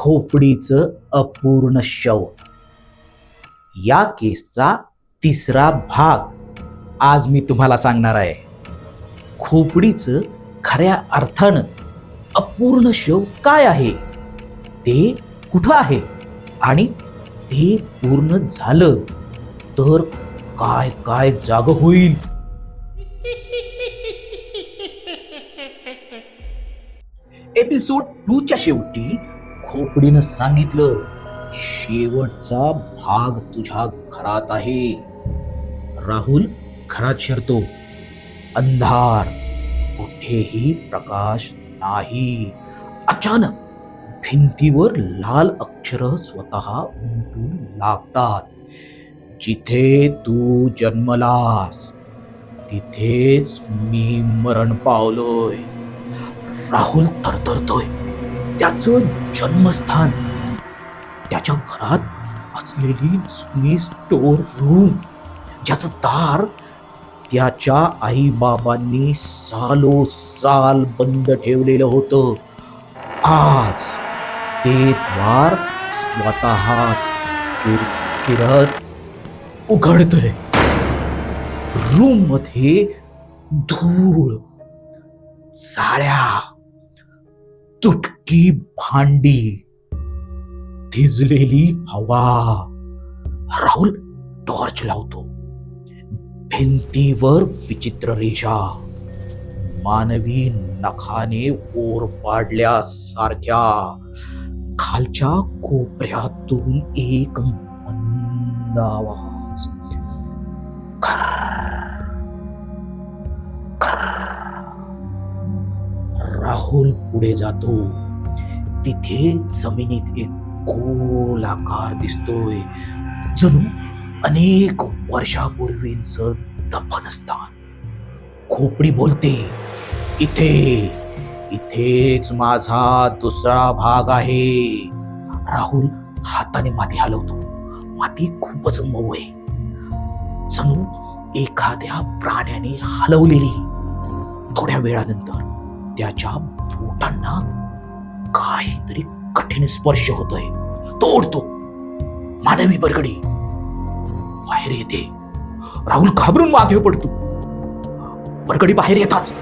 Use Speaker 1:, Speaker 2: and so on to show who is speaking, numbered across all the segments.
Speaker 1: खोपडीचं अपूर्ण शव. या केसचा तिसरा भाग आज मी तुम्हाला सांगणार आहे. खोपडीचं खऱ्या अर्थानं अपूर्ण शव काय आहे, ते कुठं आहे आणि ते पूर्ण झालं तर काय काय जाग होईल. एपिसोड 2 च्या शेवटी खोपडीनं सांगितलं, शेवटचा भाग तुझ्या घरात आहे. राहुल घरात शिरतो. अंधार, कुठेही प्रकाश नाही. अचानक भिंतीवर लाल अक्षर स्वतः उमटू लागतात. जिथे तू जन्मलास तिथेच मी मरण पावलोय. राहुल थरथरतोय. त्याचं जन्मस्थान, त्याच्या घरात असलेली जुनी स्टोर रूम, ज्याचं दार त्याच्या आई बाबांनी सालोसाल बंद ठेवलेलं होतं, आज ते द्वार स्वतःच किरकिरत उघडतोय. रूम मध्ये धूळ, जाळ्या, तुटकी भांडी, थिजलेली हवा. राहुल टॉर्च लावतो. भिंतीवर विचित्र रेषा, मानवी नखाने ओर पाडल्यासारख्या. खालच्या कोपऱ्यातून एक मंद आवाज, राहुल पुढे जातो. तिथे जमिनीत एक गोल आकार दिसतोय, जणू अनेक वर्षापूर्वीच दफनस्थान. खोपडी बोलते, इथेच माझा दुसरा भाग आहे. राहुल हाताने माती हलवतो. माती खूपच मऊ आहे, जणू एखाद्या प्राण्याने हलवलेली. थोड्या वेळानंतर त्याच्या बोटांना काहीतरी कठीण स्पर्श होतोय. तो ओढतो. मानवी बरगडी बाहेर येते. राहुल घाबरून मागे पडतो. बरगडी बाहेर येताच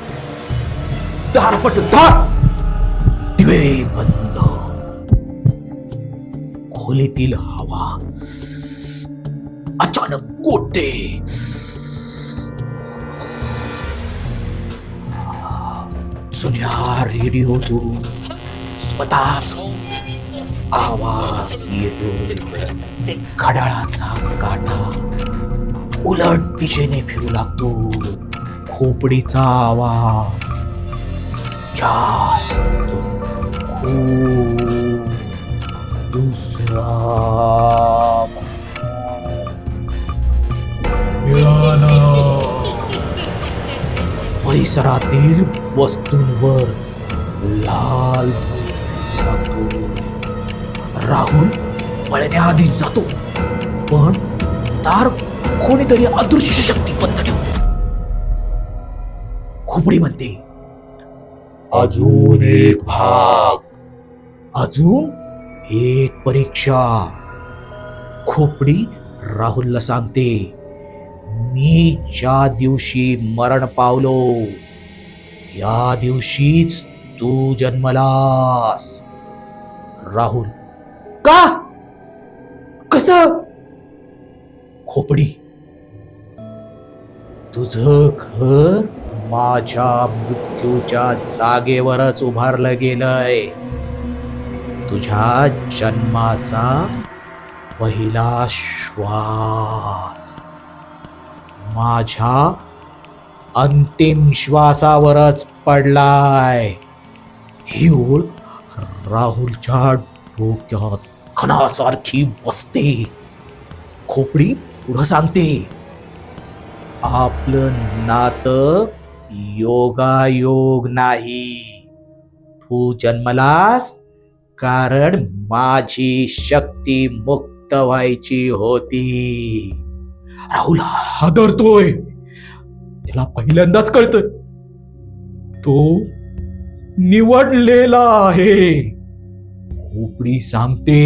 Speaker 1: दारपट दार, दिवे बंद. खोलीतील हवा अचानक कोटते. जुन्या रेडिओतून स्वतःच आवाज येतो. घड्याळाचा काटा उलट दिशेने फिरू लागतो. खोपडीचा आवाज जास्त, खूप दुसरा मिळाला. परिसरातील वस्तूंवर लाल धूळ लागतो. राहुल पळण्याआधीच जातो, पण दार कोणीतरी अदृश्य शक्ती बंद ठेवतो. खोपडी म्हणते, अजून एक भाग, अजून एक परीक्षा. खोपडी राहुलला सांगते, मी ज्या दिवशी मरण पावलो त्या दिवशीच तू जन्मलास. राहुल, का, कसं? खोपडी, तुझं घर माझ्या मृत्यूच्या जागेवरच उभारलं गेलंय. तुझ्या जन्माचा पहिला श्वास माझ्या अंतिम श्वासावरच पडलाय. ही ओळ राहुलच्या डोक्यात खणासारखी बसते. खोपडी पुढं सांगते, आपलं नातं योगायोग नाही. तू जन्मलास कारण माझी शक्ती मुक्त व्हायची होती. राहुल हादरतोय. त्याला पहिल्यांदाच कळतं, तो निवडलेला आहे. खोपडी सांगते,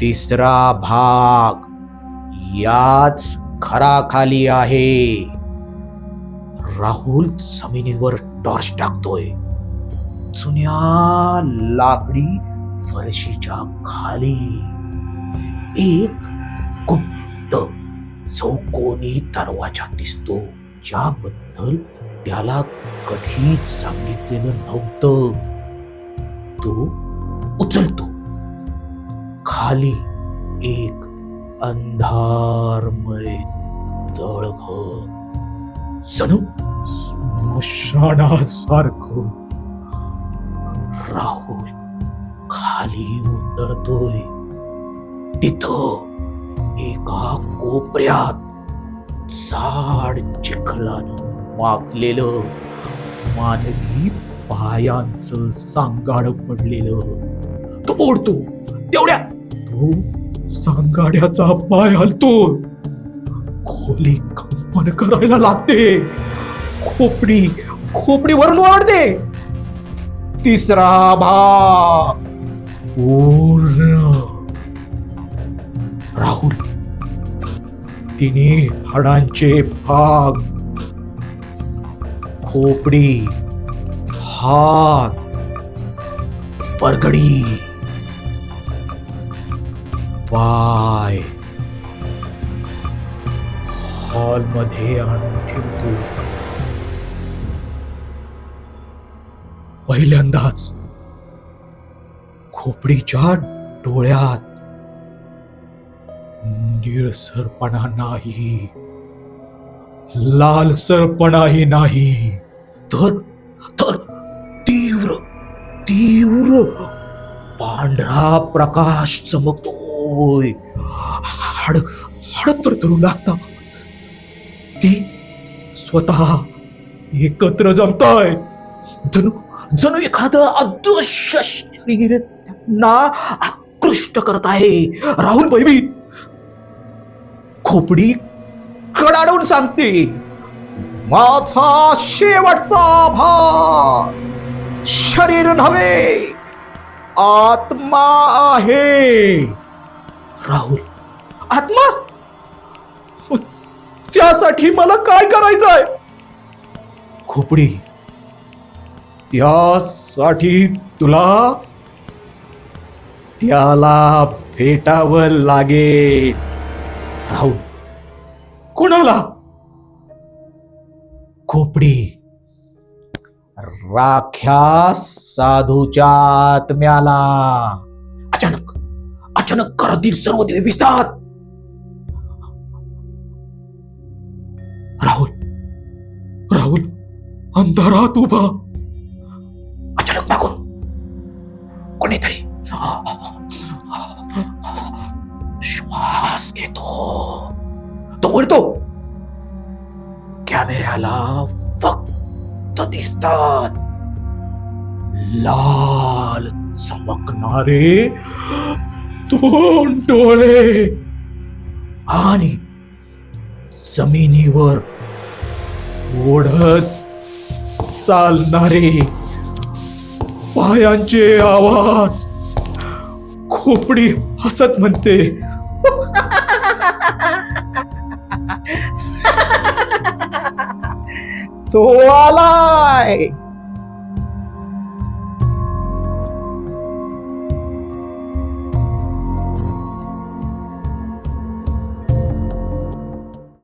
Speaker 1: तिसरा भाग याच घराखाली आहे. राहुल जमिनीवर टॉर्च टाकतोय. जुन्या लाकडी फरशीच्या खाली एक गुप्त चौकोनी दरवाजा दिसतो, ज्याबद्दल त्याला कधीच सांगितलेलं नव्हतं. तो उचलतो. खाली एक अंधारमय तळघर, जणू स्मशानासारखं. राहुल खाली उतरतोय. तिथं एका कोपऱ्यात जाड चिखलानं माखलेलं मानवी पायांचं सांगाड पडलेलं. तो ओढतो. तेवढ्यात तो सांगाड्याचा पाय हलतो. खोली कंपन करायला लागते. खोपडी वरून वाढते. तिसरा भाग पूर्ण. राहुल तिन्ही हाडांचे भाग, खोपडी, हात, परगडी, पाय हॉलमध्ये आणून ठेवतो. पहिल्यांदाच खोपडीच्या डोळ्यात निळसरपणा नाही, लालसरपणाही नाही, तर तीव्र तीव्र पांढरा प्रकाश चमकतोय. हाड थरथरू लागतात. ती स्वतः एकत्र जमताय. जणू एखादं अदृश्य शरीर त्यांना आकृष्ट करत आहे. राहुल भयभीत. खोपडी कडाडून सांगते, माझा शेवटचा भाग शरीर नव्हे, आत्मा आहे. राहुल, आत्मा? त्यासाठी मला काय करायचंय? खोपडी, त्यासाठी तुला त्याला भेटावं लागेल. राहुल, कोणाला? खोपडी, राख्या साधूच्या आत्म्याला. अचानक घरातील सर्व दिवे विझतात. राहुल अंधारात उभा. अचानक मागून कोणीतरी श्वास घेतो. तो वळतो. कॅमेऱ्याला फक्त दिसतात लाल चमकणारे 2 डोळे आणि जमिनीवर ओढत चालणारे पायांचे आवाज. खोपडी हसत म्हणते, तो आलाय.